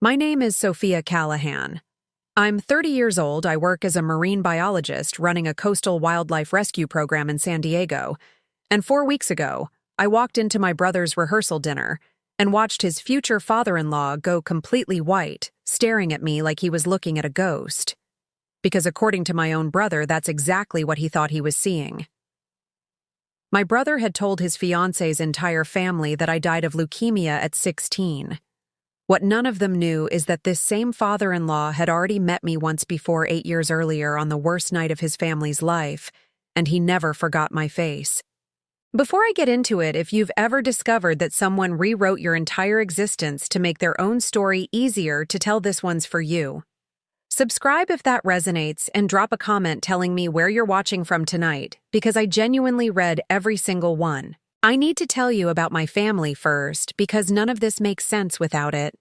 My name is Sophia Callahan. I'm 30 years old. I work as a marine biologist running a coastal wildlife rescue program in San Diego. And 4 weeks ago, I walked into my brother's rehearsal dinner and watched his future father-in-law go completely white, staring at me like he was looking at a ghost. Because according to my own brother, that's exactly what he thought he was seeing. My brother had told his fiancé's entire family that I died of leukemia at 16. What none of them knew is that this same father-in-law had already met me once before 8 years earlier on the worst night of his family's life, and he never forgot my face. Before I get into it, if you've ever discovered that someone rewrote your entire existence to make their own story easier to tell, this one's for you. Subscribe if that resonates and drop a comment telling me where you're watching from tonight, because I genuinely read every single one. I need to tell you about my family first, because none of this makes sense without it.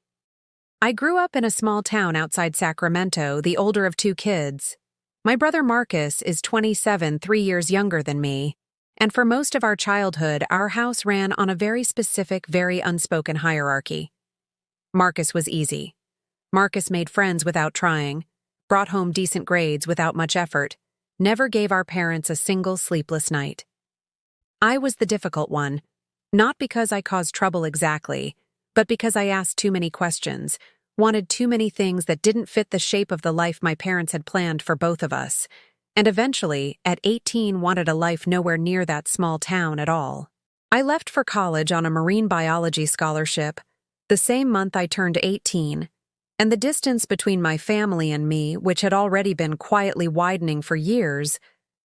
I grew up in a small town outside Sacramento, the older of 2 kids. My brother Marcus is 27, 3 years younger than me, and for most of our childhood, our house ran on a very specific, very unspoken hierarchy. Marcus was easy. Marcus made friends without trying, brought home decent grades without much effort, never gave our parents a single sleepless night. I was the difficult one, not because I caused trouble exactly, but because I asked too many questions, wanted too many things that didn't fit the shape of the life my parents had planned for both of us, and eventually, at 18, wanted a life nowhere near that small town at all. I left for college on a marine biology scholarship the same month I turned 18, and the distance between my family and me, which had already been quietly widening for years,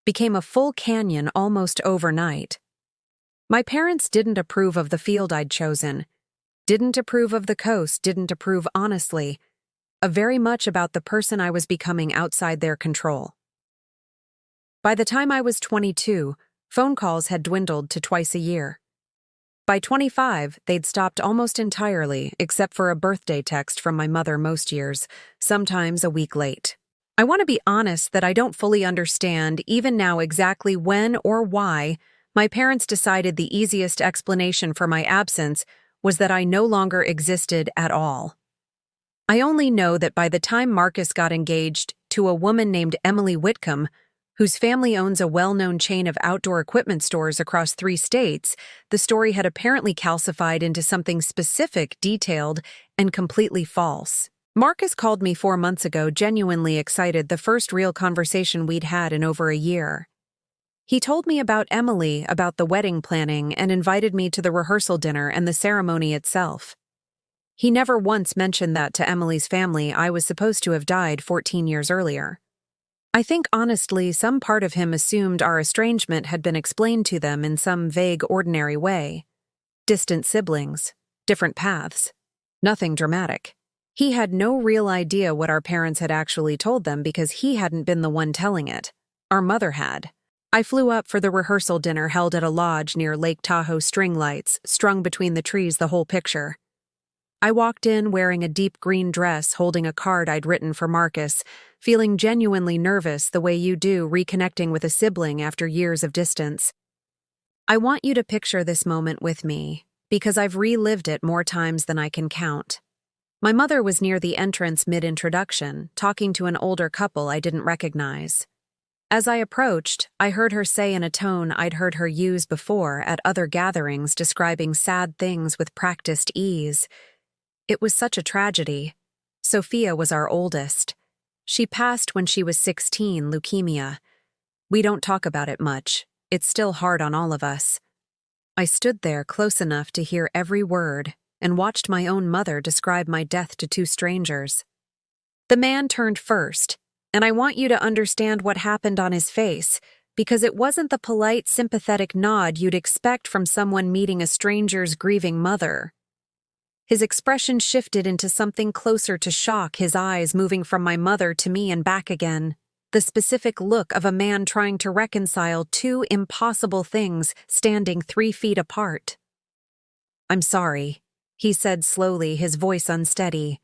became a full canyon almost overnight. My parents didn't approve of the field I'd chosen, didn't approve of the coast, didn't approve honestly, very much about the person I was becoming outside their control. By the time I was 22, phone calls had dwindled to twice a year. By 25, they'd stopped almost entirely, except for a birthday text from my mother most years, sometimes a week late. I want to be honest that I don't fully understand, even now, exactly when or why my parents decided the easiest explanation for my absence was that I no longer existed at all. I only know that by the time Marcus got engaged to a woman named Emily Whitcomb, whose family owns a well-known chain of outdoor equipment stores across 3 states, the story had apparently calcified into something specific, detailed, and completely false. Marcus called me 4 months ago, genuinely excited, the first real conversation we'd had in over a year. He told me about Emily, about the wedding planning, and invited me to the rehearsal dinner and the ceremony itself. He never once mentioned that to Emily's family I was supposed to have died 14 years earlier. I think, honestly, some part of him assumed our estrangement had been explained to them in some vague, ordinary way. Distant siblings, different paths, nothing dramatic. He had no real idea what our parents had actually told them because he hadn't been the one telling it. Our mother had. I flew up for the rehearsal dinner held at a lodge near Lake Tahoe, string lights strung between the trees, the whole picture. I walked in wearing a deep green dress, holding a card I'd written for Marcus, feeling genuinely nervous the way you do reconnecting with a sibling after years of distance. I want you to picture this moment with me, because I've relived it more times than I can count. My mother was near the entrance mid-introduction, talking to an older couple I didn't recognize. As I approached, I heard her say in a tone I'd heard her use before at other gatherings, describing sad things with practiced ease. It was such a tragedy. Sophia was our oldest. She passed when she was 16, leukemia. We don't talk about it much. It's still hard on all of us. I stood there close enough to hear every word and watched my own mother describe my death to 2 strangers. The man turned first, and I want you to understand what happened on his face, because it wasn't the polite, sympathetic nod you'd expect from someone meeting a stranger's grieving mother. His expression shifted into something closer to shock, his eyes moving from my mother to me and back again, the specific look of a man trying to reconcile 2 impossible things standing 3 feet apart. "I'm sorry," he said slowly, his voice unsteady.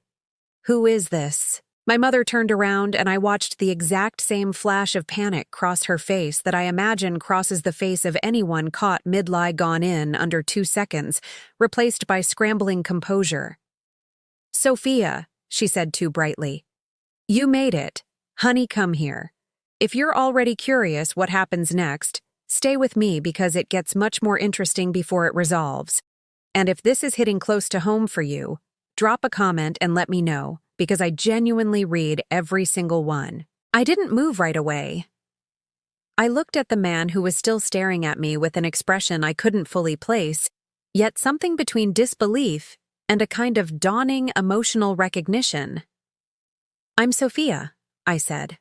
"Who is this?" My mother turned around and I watched the exact same flash of panic cross her face that I imagine crosses the face of anyone caught mid-lie gone in under 2 seconds, replaced by scrambling composure. "Sophia," she said too brightly. You made it. Honey, come here. If you're already curious what happens next, stay with me because it gets much more interesting before it resolves. And if this is hitting close to home for you, drop a comment and let me know, because I genuinely read every single one. I didn't move right away. I looked at the man who was still staring at me with an expression I couldn't fully place, yet something between disbelief and a kind of dawning emotional recognition. I'm Sophia, I said.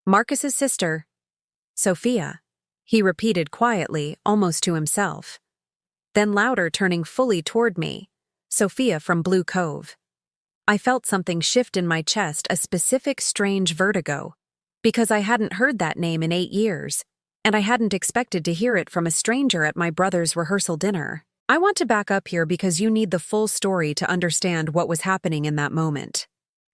Marcus's sister. Sophia, he repeated quietly, almost to himself. Then louder, turning fully toward me. Sophia from Blue Cove. I felt something shift in my chest, a specific strange vertigo, because I hadn't heard that name in 8 years, and I hadn't expected to hear it from a stranger at my brother's rehearsal dinner. I want to back up here because you need the full story to understand what was happening in that moment.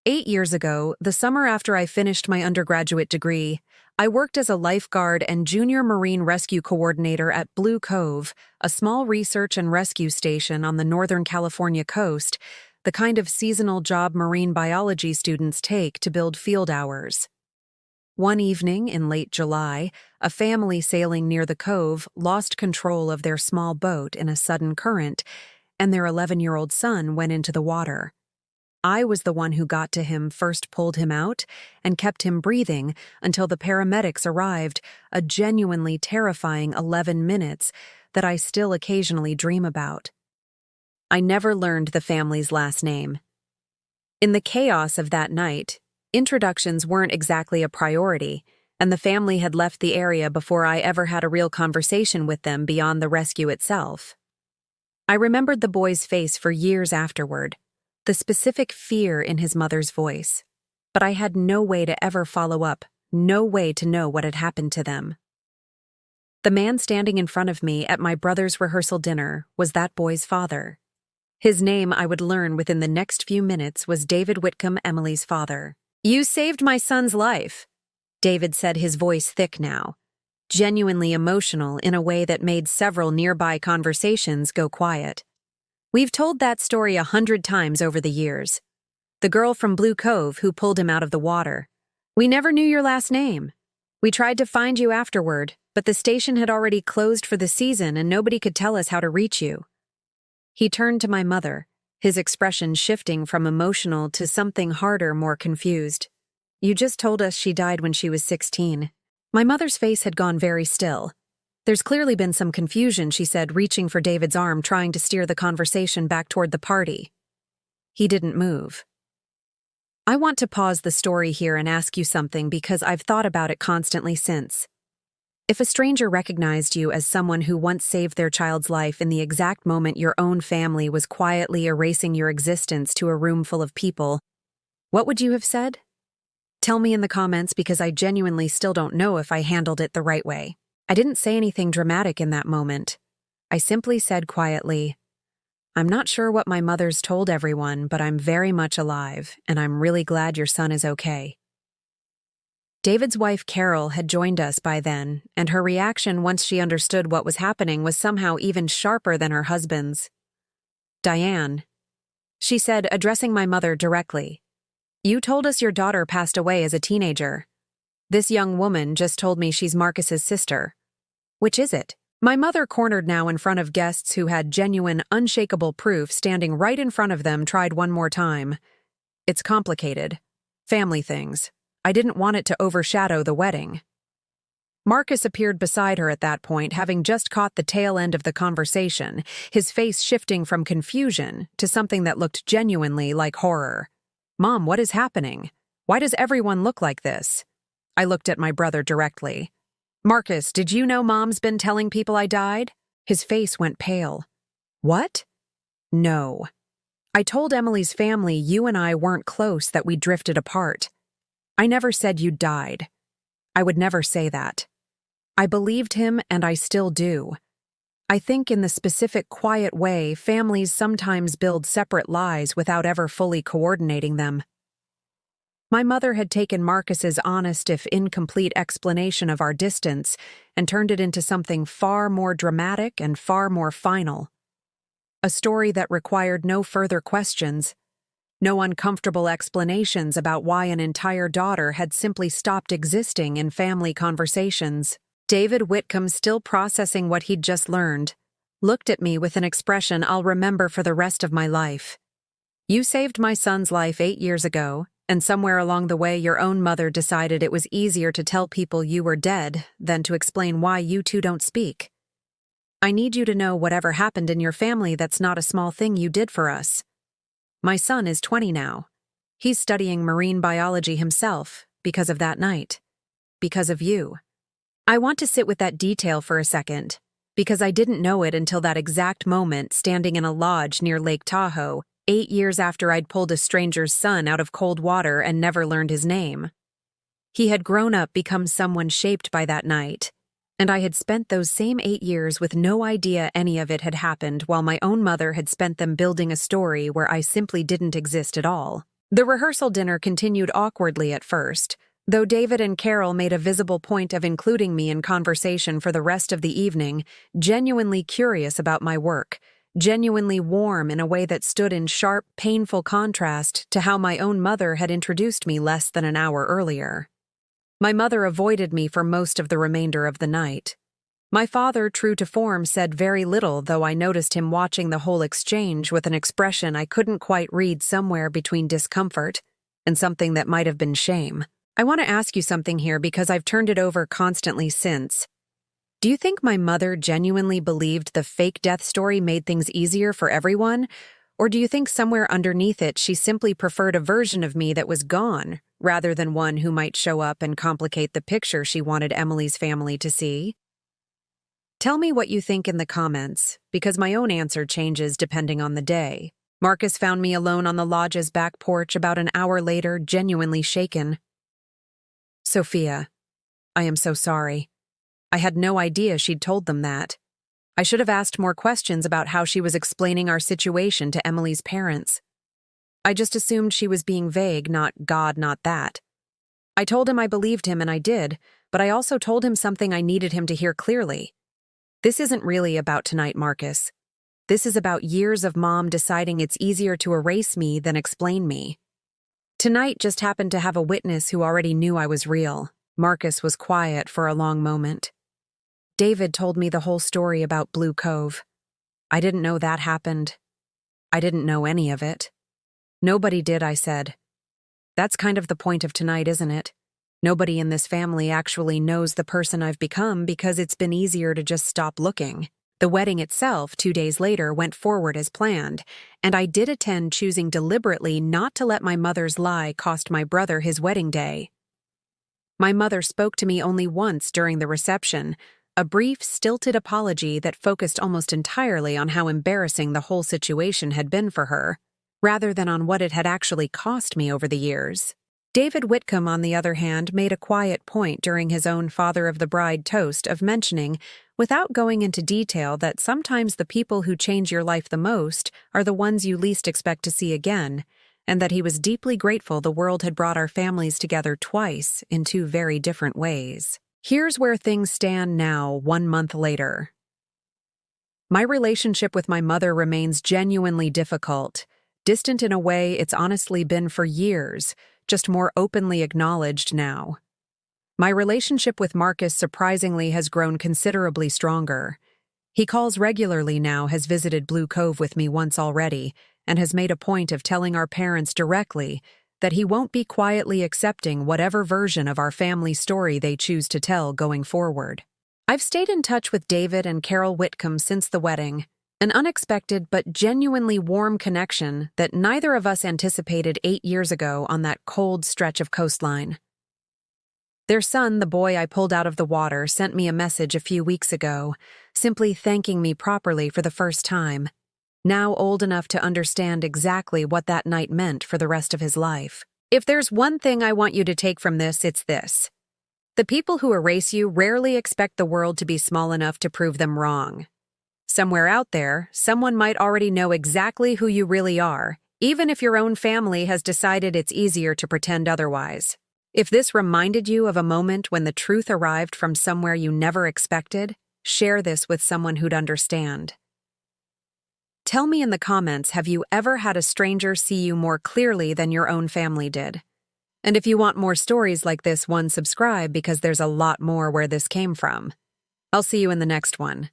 8 years ago, the summer after I finished my undergraduate degree, I worked as a lifeguard and junior marine rescue coordinator at Blue Cove, a small research and rescue station on the Northern California coast, the kind of seasonal job marine biology students take to build field hours. One evening in late July, a family sailing near the cove lost control of their small boat in a sudden current, and their 11-year-old son went into the water. I was the one who got to him, first pulled him out, and kept him breathing until the paramedics arrived, a genuinely terrifying 11 minutes that I still occasionally dream about. I never learned the family's last name. In the chaos of that night, introductions weren't exactly a priority, and the family had left the area before I ever had a real conversation with them beyond the rescue itself. I remembered the boy's face for years afterward, the specific fear in his mother's voice, but I had no way to ever follow up, no way to know what had happened to them. The man standing in front of me at my brother's rehearsal dinner was that boy's father. His name, I would learn within the next few minutes, was David Whitcomb, Emily's father. You saved my son's life, David said, his voice thick now, genuinely emotional in a way that made several nearby conversations go quiet. We've told that story 100 times over the years. The girl from Blue Cove who pulled him out of the water. We never knew your last name. We tried to find you afterward, but the station had already closed for the season and nobody could tell us how to reach you. He turned to my mother, his expression shifting from emotional to something harder, more confused. You just told us she died when she was 16. My mother's face had gone very still. There's clearly been some confusion, she said, reaching for David's arm, trying to steer the conversation back toward the party. He didn't move. I want to pause the story here and ask you something because I've thought about it constantly since. If a stranger recognized you as someone who once saved their child's life in the exact moment your own family was quietly erasing your existence to a room full of people, what would you have said? Tell me in the comments because I genuinely still don't know if I handled it the right way. I didn't say anything dramatic in that moment. I simply said quietly, I'm not sure what my mother's told everyone, but I'm very much alive, and I'm really glad your son is okay. David's wife Carol had joined us by then, and her reaction once she understood what was happening was somehow even sharper than her husband's. Diane, she said, addressing my mother directly, you told us your daughter passed away as a teenager. This young woman just told me she's Marcus's sister. Which is it? My mother, cornered now in front of guests who had genuine, unshakable proof standing right in front of them, tried one more time. It's complicated. Family things. I didn't want it to overshadow the wedding. Marcus appeared beside her at that point, having just caught the tail end of the conversation, his face shifting from confusion to something that looked genuinely like horror. Mom, what is happening? Why does everyone look like this? I looked at my brother directly. Marcus, did you know Mom's been telling people I died? His face went pale. What? No. I told Emily's family you and I weren't close, that we drifted apart. I never said you died. I would never say that. I believed him, and I still do. I think in the specific quiet way families sometimes build separate lies without ever fully coordinating them. My mother had taken Marcus's honest, if incomplete, explanation of our distance and turned it into something far more dramatic and far more final. A story that required no further questions. No uncomfortable explanations about why an entire daughter had simply stopped existing in family conversations. David Whitcomb, still processing what he'd just learned, looked at me with an expression I'll remember for the rest of my life. You saved my son's life 8 years ago, and somewhere along the way your own mother decided it was easier to tell people you were dead than to explain why you two don't speak. I need you to know whatever happened in your family, that's not a small thing you did for us. My son is 20 now. He's studying marine biology himself because of that night. Because of you. I want to sit with that detail for a second, because I didn't know it until that exact moment standing in a lodge near Lake Tahoe, 8 years after I'd pulled a stranger's son out of cold water and never learned his name. He had grown up, become someone shaped by that night, and I had spent those same 8 years with no idea any of it had happened, while my own mother had spent them building a story where I simply didn't exist at all. The rehearsal dinner continued awkwardly at first, though David and Carol made a visible point of including me in conversation for the rest of the evening, genuinely curious about my work, genuinely warm in a way that stood in sharp, painful contrast to how my own mother had introduced me less than an hour earlier. My mother avoided me for most of the remainder of the night. My father, true to form, said very little, though I noticed him watching the whole exchange with an expression I couldn't quite read, somewhere between discomfort and something that might have been shame. I want to ask you something here because I've turned it over constantly since. Do you think my mother genuinely believed the fake death story made things easier for everyone? Or do you think somewhere underneath it she simply preferred a version of me that was gone, rather than one who might show up and complicate the picture she wanted Emily's family to see? Tell me what you think in the comments, because my own answer changes depending on the day. Marcus found me alone on the lodge's back porch about an hour later, genuinely shaken. Sophia, I am so sorry. I had no idea she'd told them that. I should have asked more questions about how she was explaining our situation to Emily's parents. I just assumed she was being vague, not God, not that. I told him I believed him, and I did, but I also told him something I needed him to hear clearly. This isn't really about tonight, Marcus. This is about years of Mom deciding it's easier to erase me than explain me. Tonight just happened to have a witness who already knew I was real. Marcus was quiet for a long moment. David told me the whole story about Blue Cove. I didn't know that happened. I didn't know any of it. Nobody did, I said. That's kind of the point of tonight, isn't it? Nobody in this family actually knows the person I've become because it's been easier to just stop looking. The wedding itself, 2 days later, went forward as planned, and I did attend, choosing deliberately not to let my mother's lie cost my brother his wedding day. My mother spoke to me only once during the reception, a brief, stilted apology that focused almost entirely on how embarrassing the whole situation had been for her, rather than on what it had actually cost me over the years. David Whitcomb, on the other hand, made a quiet point during his own father of the bride toast of mentioning, without going into detail, that sometimes the people who change your life the most are the ones you least expect to see again, and that he was deeply grateful the world had brought our families together twice in 2 very different ways. Here's where things stand now, 1 month later. My relationship with my mother remains genuinely difficult, distant in a way it's honestly been for years, just more openly acknowledged now. My relationship with Marcus surprisingly has grown considerably stronger. He calls regularly now, has visited Blue Cove with me once already, and has made a point of telling our parents directly that he won't be quietly accepting whatever version of our family story they choose to tell going forward. I've stayed in touch with David and Carol Whitcomb since the wedding, an unexpected but genuinely warm connection that neither of us anticipated 8 years ago on that cold stretch of coastline. Their son, the boy I pulled out of the water, sent me a message a few weeks ago, simply thanking me properly for the first time, now old enough to understand exactly what that night meant for the rest of his life. If there's one thing I want you to take from this, it's this. The people who erase you rarely expect the world to be small enough to prove them wrong. Somewhere out there, someone might already know exactly who you really are, even if your own family has decided it's easier to pretend otherwise. If this reminded you of a moment when the truth arrived from somewhere you never expected, share this with someone who'd understand. Tell me in the comments, have you ever had a stranger see you more clearly than your own family did? And if you want more stories like this one, subscribe because there's a lot more where this came from. I'll see you in the next one.